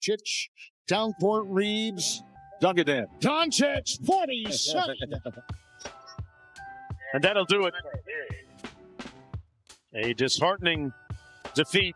Chich, down court Reeves. Dunk it in. Doncic, 47. And that'll do it. A disheartening defeat.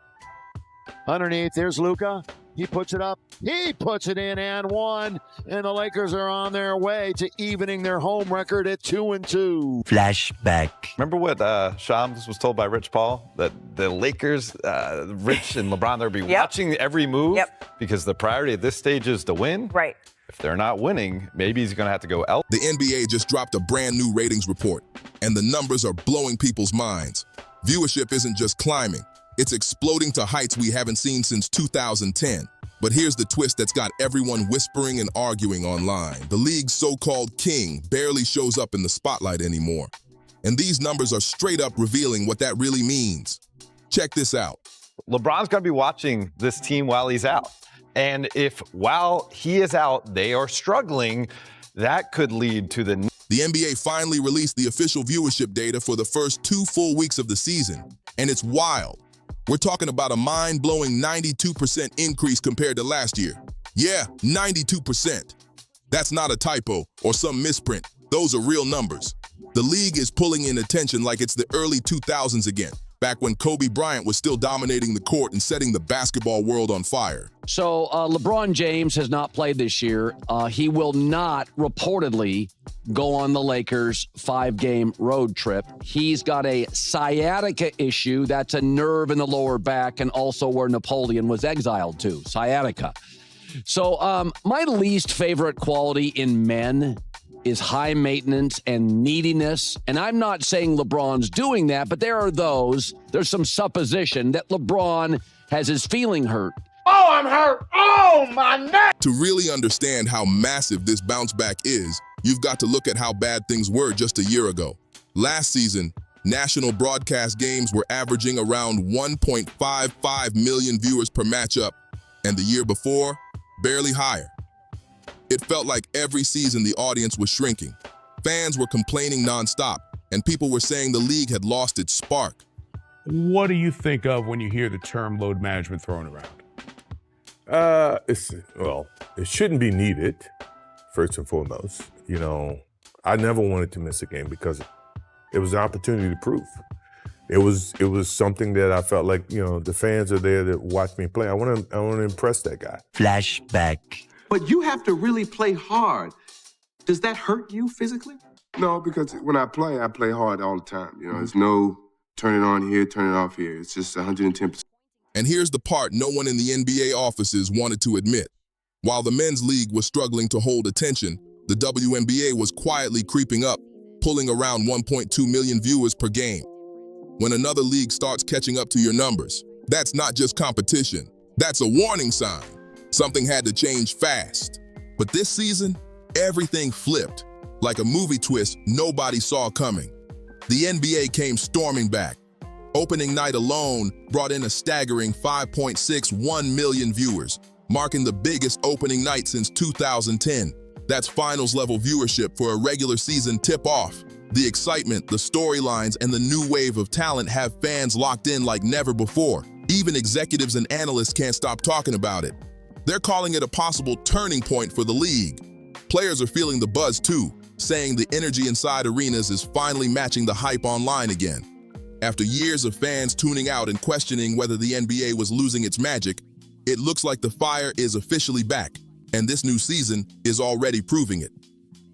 Underneath, there's Luka. He puts it up. He puts it in and one. And the Lakers are on their way to evening their home record at 2-2. Flashback. Remember what Shams was told by Rich Paul? That the Lakers, Rich and LeBron, they'll be watching every move because the priority at this stage is to win. Right. If they're not winning, maybe he's going to have to go elsewhere. The NBA just dropped a brand new ratings report, and the numbers are blowing people's minds. Viewership isn't just climbing. It's exploding to heights we haven't seen since 2010. But here's the twist that's got everyone whispering and arguing online. The league's so-called king barely shows up in the spotlight anymore. And these numbers are straight up revealing what that really means. Check this out. LeBron's going to be watching this team while he's out. And if while he is out, they are struggling, that could lead to the NBA finally released the official viewership data for the first 2 full weeks of the season. And it's wild. We're talking about a mind-blowing 92% increase compared to last year. Yeah, 92%. That's not a typo or some misprint. Those are real numbers. The league is pulling in attention like it's the early 2000s again, back when Kobe Bryant was still dominating the court and setting the basketball world on fire. So LeBron James has not played this year. He will not reportedly go on the Lakers' 5-game road trip. He's got a sciatica issue. That's a nerve in the lower back and also where Napoleon was exiled to, sciatica. So my least favorite quality in men is high maintenance and neediness. And I'm not saying LeBron's doing that, but there's some supposition that LeBron has his feeling hurt. Oh, I'm hurt. Oh, my neck. To really understand how massive this bounce back is, you've got to look at how bad things were just a year ago. Last season, national broadcast games were averaging around 1.55 million viewers per matchup, and the year before, barely higher. It felt like every season the audience was shrinking. Fans were complaining nonstop, and people were saying the league had lost its spark. What do you think of when you hear the term load management thrown around? It shouldn't be needed, first and foremost. You know, I never wanted to miss a game because it was an opportunity to prove. It was something that I felt like, you know, the fans are there to watch me play. I want to impress that guy. Flashback. But you have to really play hard. Does that hurt you physically? No, because when I play hard all the time. You know, there's no turn it on here, turn it off here. It's just 110%. And here's the part no one in the NBA offices wanted to admit. While the men's league was struggling to hold attention, the WNBA was quietly creeping up, pulling around 1.2 million viewers per game. When another league starts catching up to your numbers, that's not just competition. That's a warning sign. Something had to change fast. But this season, everything flipped. Like a movie twist nobody saw coming. The NBA came storming back. Opening night alone brought in a staggering 5.61 million viewers, marking the biggest opening night since 2010. That's finals-level viewership for a regular season tip-off. The excitement, the storylines, and the new wave of talent have fans locked in like never before. Even executives and analysts can't stop talking about it. They're calling it a possible turning point for the league. Players are feeling the buzz too, saying the energy inside arenas is finally matching the hype online again. After years of fans tuning out and questioning whether the NBA was losing its magic, it looks like the fire is officially back, and this new season is already proving it.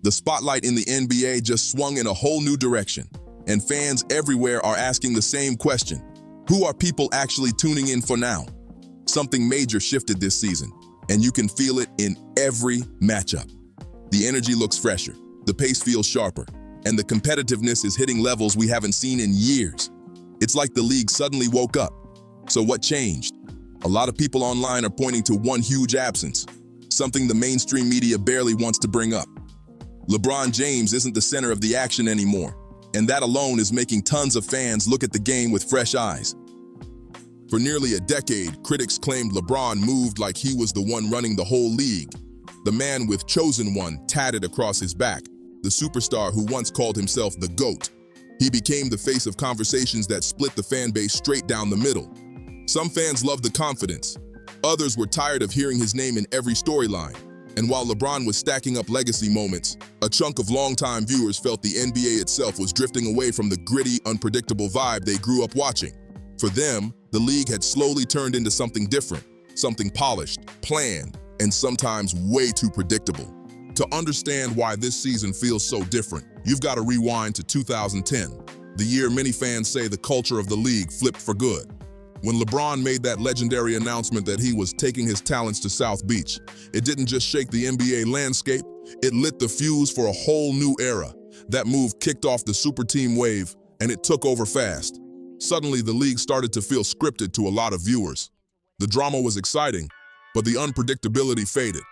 The spotlight in the NBA just swung in a whole new direction, and fans everywhere are asking the same question. Who are people actually tuning in for now? Something major shifted this season, and you can feel it in every matchup. The energy looks fresher, the pace feels sharper, and the competitiveness is hitting levels we haven't seen in years. It's like the league suddenly woke up. So what changed? A lot of people online are pointing to one huge absence, something the mainstream media barely wants to bring up. LeBron James isn't the center of the action anymore, and that alone is making tons of fans look at the game with fresh eyes. For nearly a decade, critics claimed LeBron moved like he was the one running the whole league, the man with "Chosen One" tatted across his back, the superstar who once called himself the GOAT. He became the face of conversations that split the fan base straight down the middle. Some fans loved the confidence. Others were tired of hearing his name in every storyline. And while LeBron was stacking up legacy moments, a chunk of longtime viewers felt the NBA itself was drifting away from the gritty, unpredictable vibe they grew up watching. For them, the league had slowly turned into something different, something polished, planned, and sometimes way too predictable. To understand why this season feels so different, you've got to rewind to 2010, the year many fans say the culture of the league flipped for good. When LeBron made that legendary announcement that he was taking his talents to South Beach, it didn't just shake the NBA landscape, it lit the fuse for a whole new era. That move kicked off the superteam wave, and it took over fast. Suddenly, the league started to feel scripted to a lot of viewers. The drama was exciting, but the unpredictability faded.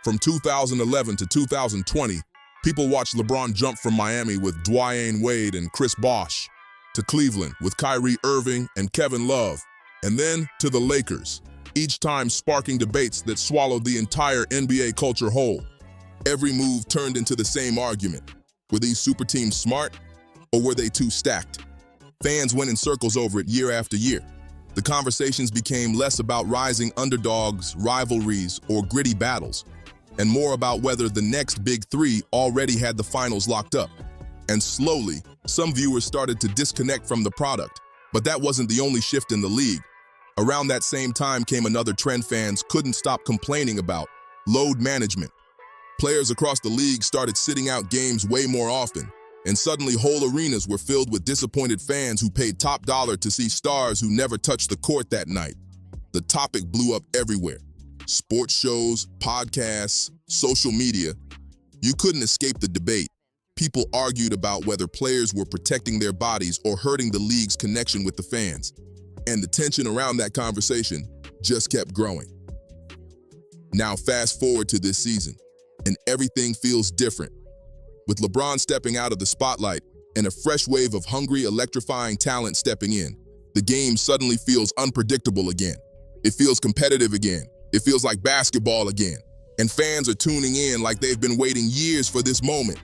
From 2011 to 2020, people watched LeBron jump from Miami with Dwyane Wade and Chris Bosh, to Cleveland with Kyrie Irving and Kevin Love, and then to the Lakers, each time sparking debates that swallowed the entire NBA culture whole. Every move turned into the same argument. Were these super teams smart, or were they too stacked? Fans went in circles over it year after year. The conversations became less about rising underdogs, rivalries, or gritty battles, and more about whether the next big three already had the finals locked up. And slowly, some viewers started to disconnect from the product. But that wasn't the only shift in the league. Around that same time came another trend fans couldn't stop complaining about: load management. Players across the league started sitting out games way more often, and suddenly whole arenas were filled with disappointed fans who paid top dollar to see stars who never touched the court that night. The topic blew up everywhere. Sports shows, podcasts, social media. You couldn't escape the debate. People argued about whether players were protecting their bodies or hurting the league's connection with the fans. And the tension around that conversation just kept growing. Now fast forward to this season, and everything feels different. With LeBron stepping out of the spotlight and a fresh wave of hungry, electrifying talent stepping in, the game suddenly feels unpredictable again. It feels competitive again. It feels like basketball again. And fans are tuning in like they've been waiting years for this moment.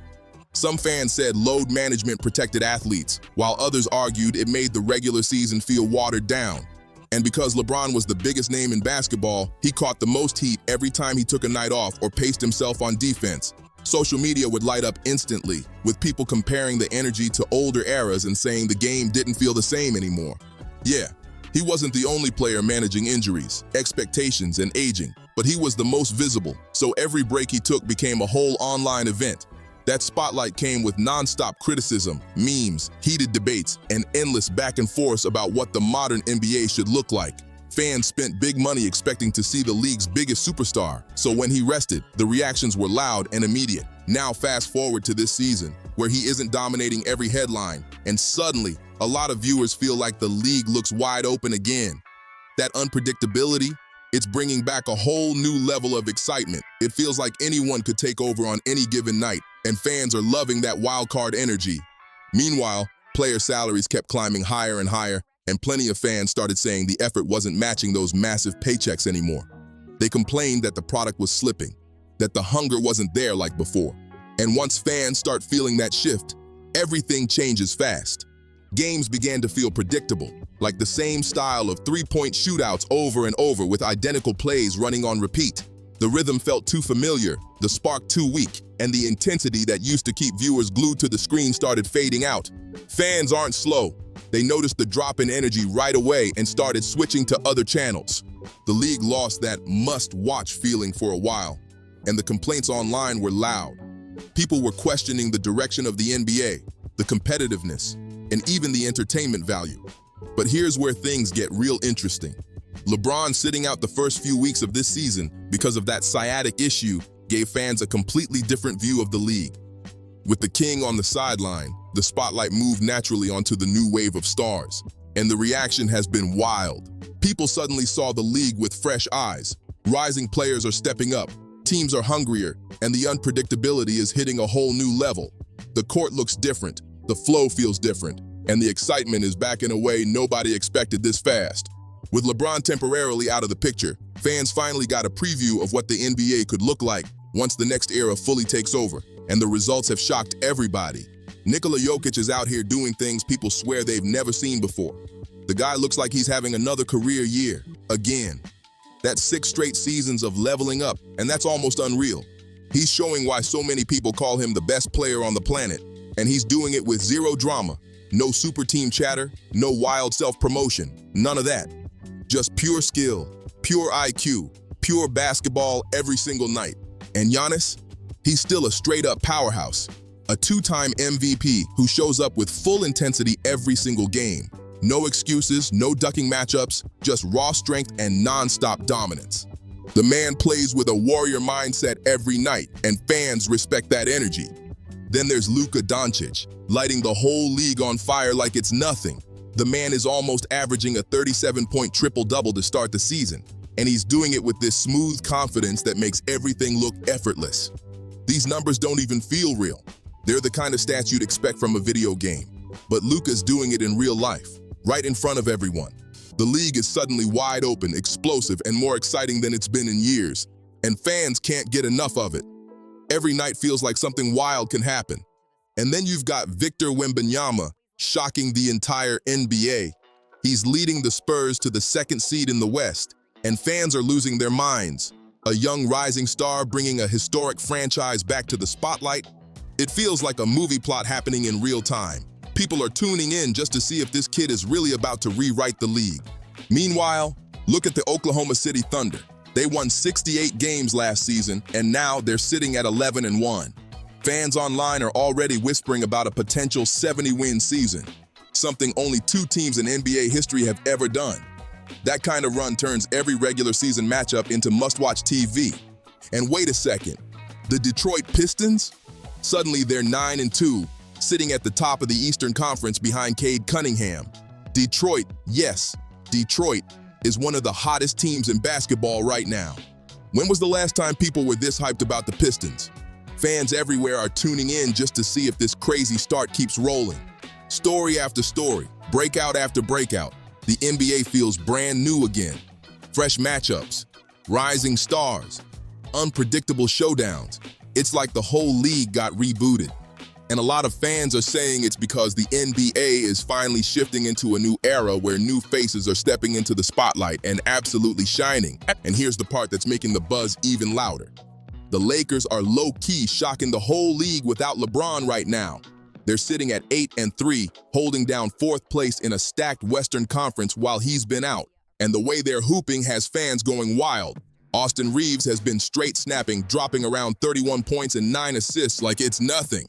Some fans said load management protected athletes, while others argued it made the regular season feel watered down. And because LeBron was the biggest name in basketball, he caught the most heat every time he took a night off or paced himself on defense. Social media would light up instantly, with people comparing the energy to older eras and saying the game didn't feel the same anymore. Yeah, he wasn't the only player managing injuries, expectations, and aging, but he was the most visible, so every break he took became a whole online event. That spotlight came with nonstop criticism, memes, heated debates, and endless back and forth about what the modern NBA should look like. Fans spent big money expecting to see the league's biggest superstar, so when he rested, the reactions were loud and immediate. Now fast forward to this season, where he isn't dominating every headline, and suddenly, a lot of viewers feel like the league looks wide open again. That unpredictability, it's bringing back a whole new level of excitement. It feels like anyone could take over on any given night, and fans are loving that wild card energy. Meanwhile, player salaries kept climbing higher and higher, and plenty of fans started saying the effort wasn't matching those massive paychecks anymore. They complained that the product was slipping, that the hunger wasn't there like before. And once fans start feeling that shift, everything changes fast. Games began to feel predictable, like the same style of three-point shootouts over and over with identical plays running on repeat. The rhythm felt too familiar, the spark too weak, and the intensity that used to keep viewers glued to the screen started fading out. Fans aren't slow. They noticed the drop in energy right away and started switching to other channels. The league lost that must-watch feeling for a while, and the complaints online were loud. People were questioning the direction of the NBA, the competitiveness, and even the entertainment value. But here's where things get real interesting. LeBron sitting out the first few weeks of this season because of that sciatic issue gave fans a completely different view of the league. With the king on the sideline, the spotlight moved naturally onto the new wave of stars, and the reaction has been wild. People suddenly saw the league with fresh eyes. Rising players are stepping up, teams are hungrier, and the unpredictability is hitting a whole new level. The court looks different, the flow feels different, and the excitement is back in a way nobody expected this fast. With LeBron temporarily out of the picture, fans finally got a preview of what the NBA could look like once the next era fully takes over, and the results have shocked everybody. Nikola Jokic is out here doing things people swear they've never seen before. The guy looks like he's having another career year, again. That's 6 straight seasons of leveling up, and that's almost unreal. He's showing why so many people call him the best player on the planet, and he's doing it with zero drama. No super team chatter, no wild self-promotion, none of that. Just pure skill, pure IQ, pure basketball every single night. And Giannis, he's still a straight-up powerhouse, a 2-time MVP who shows up with full intensity every single game. No excuses, no ducking matchups, just raw strength and non-stop dominance. The man plays with a warrior mindset every night, and fans respect that energy. Then there's Luka Doncic, lighting the whole league on fire like it's nothing. The man is almost averaging a 37-point triple-double to start the season, and he's doing it with this smooth confidence that makes everything look effortless. These numbers don't even feel real. They're the kind of stats you'd expect from a video game. But Luka's doing it in real life, right in front of everyone. The league is suddenly wide open, explosive, and more exciting than it's been in years, and fans can't get enough of it. Every night feels like something wild can happen. And then you've got Victor Wembanyama shocking the entire NBA. He's leading the Spurs to the 2nd seed in the West, and fans are losing their minds. A young rising star bringing a historic franchise back to the spotlight. It feels like a movie plot happening in real time. People are tuning in just to see if this kid is really about to rewrite the league. Meanwhile, look at the Oklahoma City Thunder. They won 68 games last season, and now they're sitting at 11-1. Fans online are already whispering about a potential 70-win season, something only 2 teams in NBA history have ever done. That kind of run turns every regular season matchup into must-watch TV. And wait a second, the Detroit Pistons? Suddenly they're 9-2, sitting at the top of the Eastern Conference behind Cade Cunningham. Detroit, yes, Detroit is one of the hottest teams in basketball right now. When was the last time people were this hyped about the Pistons? Fans everywhere are tuning in just to see if this crazy start keeps rolling. Story after story, breakout after breakout, the NBA feels brand new again. Fresh matchups, rising stars, unpredictable showdowns. It's like the whole league got rebooted. And a lot of fans are saying it's because the NBA is finally shifting into a new era where new faces are stepping into the spotlight and absolutely shining. And here's the part that's making the buzz even louder. The Lakers are low-key shocking the whole league without LeBron right now. They're sitting at 8-3, holding down 4th place in a stacked Western Conference while he's been out. And the way they're hooping has fans going wild. Austin Reeves has been straight snapping, dropping around 31 points and 9 assists like it's nothing.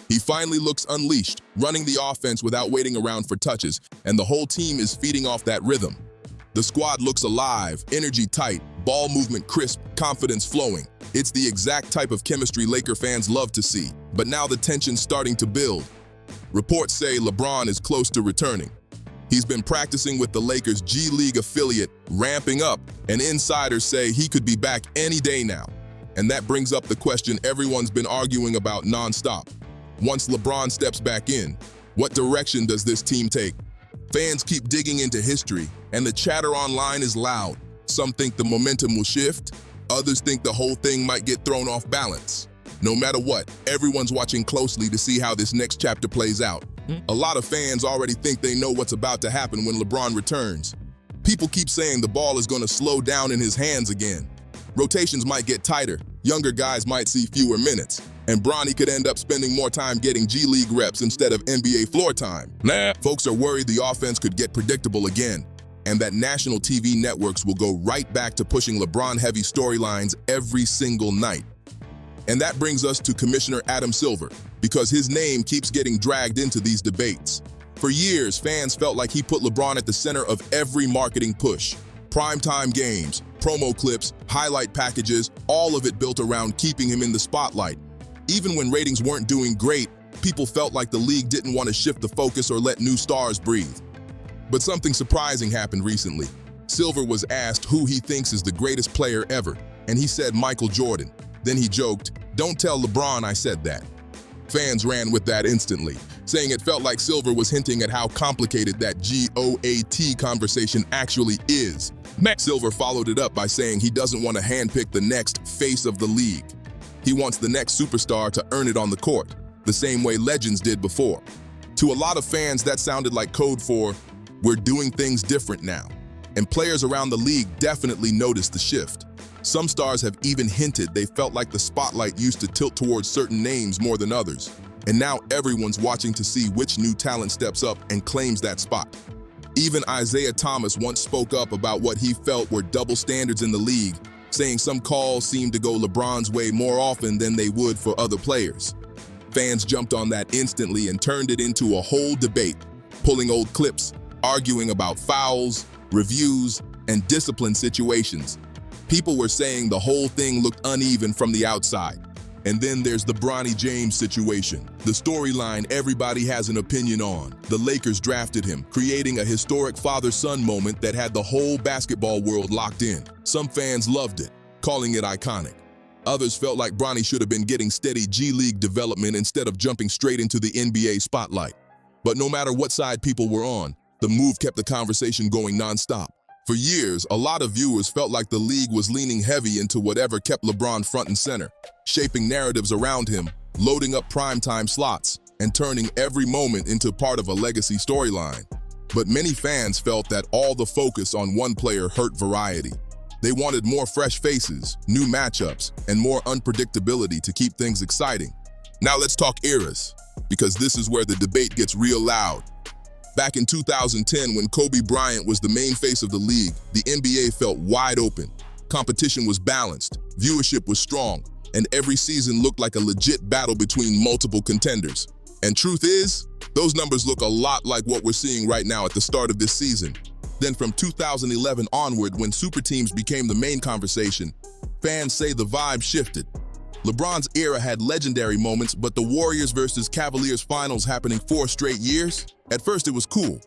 He finally looks unleashed, running the offense without waiting around for touches, and the whole team is feeding off that rhythm. The squad looks alive, energy tight, ball movement crisp, confidence flowing. It's the exact type of chemistry Laker fans love to see, but now the tension's starting to build. Reports say LeBron is close to returning. He's been practicing with the Lakers' G League affiliate, ramping up, and insiders say he could be back any day now. And that brings up the question everyone's been arguing about nonstop. Once LeBron steps back in, what direction does this team take? Fans keep digging into history, and the chatter online is loud. Some think the momentum will shift, others think the whole thing might get thrown off balance. No matter what, everyone's watching closely to see how this next chapter plays out. A lot of fans already think they know what's about to happen when LeBron returns. People keep saying the ball is going to slow down in his hands again. Rotations might get tighter, younger guys might see fewer minutes, and Bronny could end up spending more time getting G League reps instead of NBA floor time. Folks are worried the offense could get predictable again, and that national TV networks will go right back to pushing LeBron-heavy storylines every single night. And that brings us to Commissioner Adam Silver, because his name keeps getting dragged into these debates. For years, fans felt like he put LeBron at the center of every marketing push. Primetime games, promo clips, highlight packages, all of it built around keeping him in the spotlight. Even when ratings weren't doing great, people felt like the league didn't want to shift the focus or let new stars breathe. But something surprising happened recently. Silver was asked who he thinks is the greatest player ever, and he said Michael Jordan. Then he joked, "Don't tell LeBron I said that." Fans ran with that instantly, saying it felt like Silver was hinting at how complicated that GOAT conversation actually is. Silver followed it up by saying he doesn't want to handpick the next face of the league. He wants the next superstar to earn it on the court, the same way legends did before. To a lot of fans, that sounded like code for, we're doing things different now. and players around the league definitely noticed the shift. Some stars have even hinted they felt like the spotlight used to tilt towards certain names more than others, and now everyone's watching to see which new talent steps up and claims that spot. Even Isaiah Thomas once spoke up about what he felt were double standards in the league, saying some calls seemed to go LeBron's way more often than they would for other players. Fans jumped on that instantly and turned it into a whole debate, pulling old clips, arguing about fouls, reviews, and discipline situations. People were saying the whole thing looked uneven from the outside. And then there's the LeBron James situation, the storyline everybody has an opinion on. The Lakers drafted him, creating a historic father-son moment that had the whole basketball world locked in. Some fans loved it, calling it iconic. Others felt like Bronny should have been getting steady G League development instead of jumping straight into the NBA spotlight. But no matter what side people were on, the move kept the conversation going nonstop. For years, a lot of viewers felt like the league was leaning heavy into whatever kept LeBron front and center, shaping narratives around him, loading up primetime slots, and turning every moment into part of a legacy storyline. But many fans felt that all the focus on one player hurt variety. They wanted more fresh faces, new matchups, and more unpredictability to keep things exciting. Now let's talk eras, because this is where the debate gets real loud. Back in 2010, when Kobe Bryant was the main face of the league, the NBA felt wide open. Competition was balanced, viewership was strong, and every season looked like a legit battle between multiple contenders. And truth is, those numbers look a lot like what we're seeing right now at the start of this season. Then from 2011 onward, when super teams became the main conversation, fans say the vibe shifted. LeBron's era had legendary moments, but the Warriors versus Cavaliers finals happening 4 straight years? At first it was cool,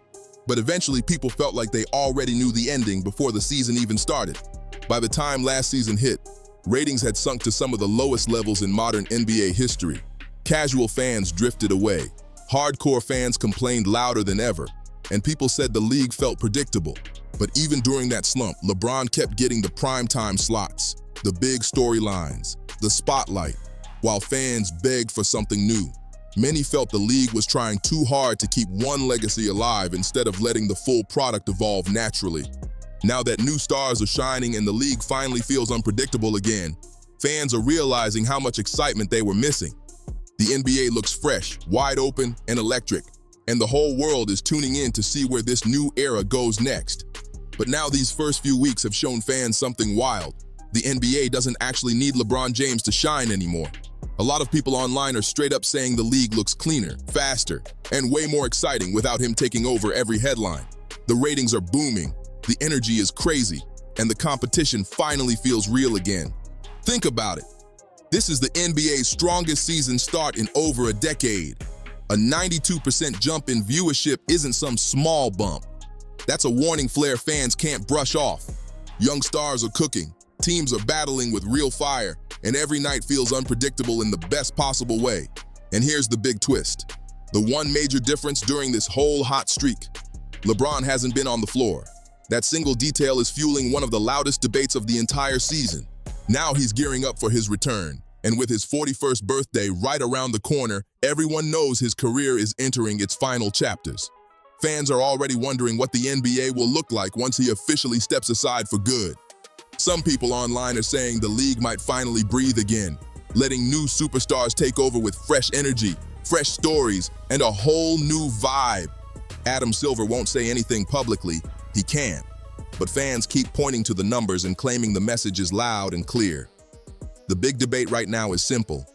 but eventually people felt like they already knew the ending before the season even started. By the time last season hit, ratings had sunk to some of the lowest levels in modern NBA history. Casual fans drifted away. Hardcore fans complained louder than ever, and people said the league felt predictable. But even during that slump, LeBron kept getting the primetime slots, the big storylines, the spotlight, while fans begged for something new. Many felt the league was trying too hard to keep one legacy alive instead of letting the full product evolve naturally. Now that new stars are shining and the league finally feels unpredictable again, fans are realizing how much excitement they were missing. The NBA looks fresh, wide open, and electric, and the whole world is tuning in to see where this new era goes next. But now these first few weeks have shown fans something wild. The NBA doesn't actually need LeBron James to shine anymore. A lot of people online are straight up saying the league looks cleaner, faster, and way more exciting without him taking over every headline. The ratings are booming, the energy is crazy, and the competition finally feels real again. Think about it. This is the NBA's strongest season start in over a decade. A 92% jump in viewership isn't some small bump. That's a warning flare fans can't brush off. Young stars are cooking, teams are battling with real fire, and every night feels unpredictable in the best possible way. And here's the big twist. The one major difference during this whole hot streak: LeBron hasn't been on the floor. That single detail is fueling one of the loudest debates of the entire season. Now he's gearing up for his return, and with his 41st birthday right around the corner, everyone knows his career is entering its final chapters. Fans are already wondering what the NBA will look like once he officially steps aside for good. Some people online are saying the league might finally breathe again, letting new superstars take over with fresh energy, fresh stories, and a whole new vibe. Adam Silver won't say anything publicly, he can't, but fans keep pointing to the numbers and claiming the message is loud and clear. The big debate right now is simple.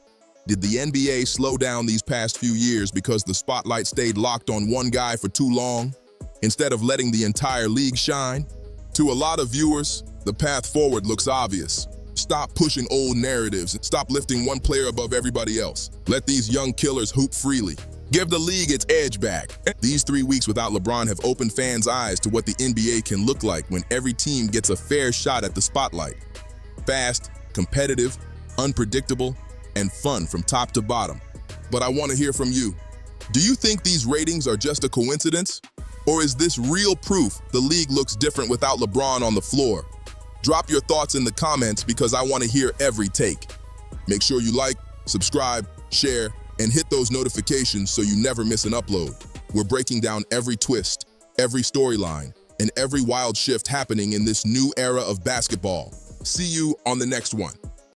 Did the NBA slow down these past few years because the spotlight stayed locked on one guy for too long, instead of letting the entire league shine? To a lot of viewers, the path forward looks obvious. Stop pushing old narratives and stop lifting one player above everybody else. Let these young killers hoop freely. Give the league its edge back. These 3 weeks without LeBron have opened fans' eyes to what the NBA can look like when every team gets a fair shot at the spotlight. Fast, competitive, unpredictable, and fun from top to bottom. But I want to hear from you. Do you think these ratings are just a coincidence? Or is this real proof the league looks different without LeBron on the floor? Drop your thoughts in the comments because I want to hear every take. Make sure you like, subscribe, share, and hit those notifications so you never miss an upload. We're breaking down every twist, every storyline, and every wild shift happening in this new era of basketball. See you on the next one.